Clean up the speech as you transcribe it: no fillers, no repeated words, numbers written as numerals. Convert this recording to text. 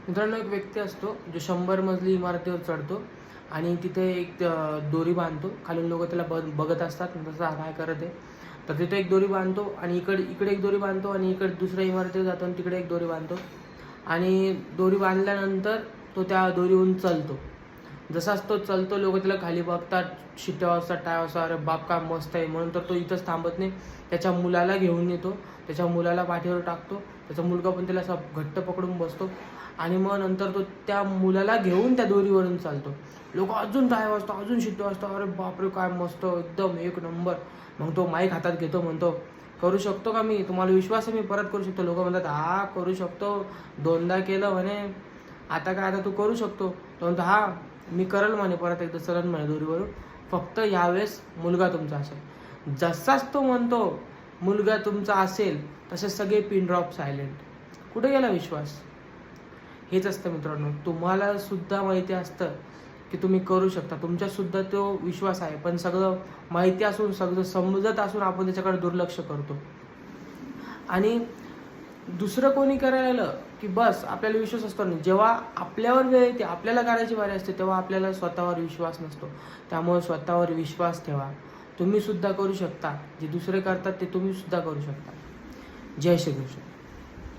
मित्रांनो, एक व्यक्ती असतो जो 100 मजली इमारतीवर चढतो आणि तिथे एक दोरी बांधतो. खालून लोक त्याला बघत असतात, तसं हा काय करत आहे. तर तिथे एक दोरी बांधतो आणि इकडे एक दोरी बांधतो आणि इकडे दुसऱ्या इमारतीवर जातो आणि तिकडे एक दोरी बांधतो आणि दोरी बांधल्यानंतर तो त्या दोरीहून चालतो. जसाच तो चालतो, लोक त्याला खाली बघतात, शिट्ट्या वाजतात, टाळ्या वाजतात, अरे बाप काय मस्त आहे म्हणून. तर तो इथंच थांबत नाही, त्याच्या मुलाला घेऊन येतो, त्याच्या मुलाला पाठीवर टाकतो. त्याचा मुलगा पण त्याला असा घट्ट पकडून बसतो आणि मग नंतर तो त्या मुलाला घेऊन त्या दोरीवरून चालतो. लोक अजून टाळ्या वाजतात, अजून शिट्ट्या वाजतात, अरे बापरे काय मस्त, एकदम एक नंबर. मग तो माईक हातात घेतो, म्हणतो करू शकतो का मी, तुम्हाला विश्वास आहे मी परत करू शकतो. लोक म्हणतात हा करू शकतो, 2दा केलं म्हणे, आता काय, आता तू करू शकतो. तो म्हणतो हा मी करल म्हणे, परत एकदा चलन म्हणे दोरीवरून, फक्त यावेळेस मुलगा तुमचा असेल. जसाच तो म्हणतो मुलगा तुमचा असेल, तसे सगळे पिन ड्रॉप सायलेंट. कुठे गेला विश्वास? हेच असतं मित्रांनो, तुम्हाला सुद्धा माहिती असतं की तुम्ही करू शकता, तुमच्यासुद्धा तो विश्वास आहे, पण सगळं माहिती असून, सगळं समजत असून आपण त्याच्याकडे दुर्लक्ष करतो. आणि दुसरं कोणी करायला आलं की बस आपल्याला विश्वास असतो नाही. जेव्हा आपल्यावर वेळ येते, आपल्याला करायची बारी असते, तेव्हा आपल्याला स्वतःवर विश्वास नसतो. त्यामुळे स्वतःवर विश्वास ठेवा. तुम्ही सुद्धा करू शकता, जे दुसरे करतात ते तुम्ही सुद्धा करू शकता. जय श्री कृष्ण.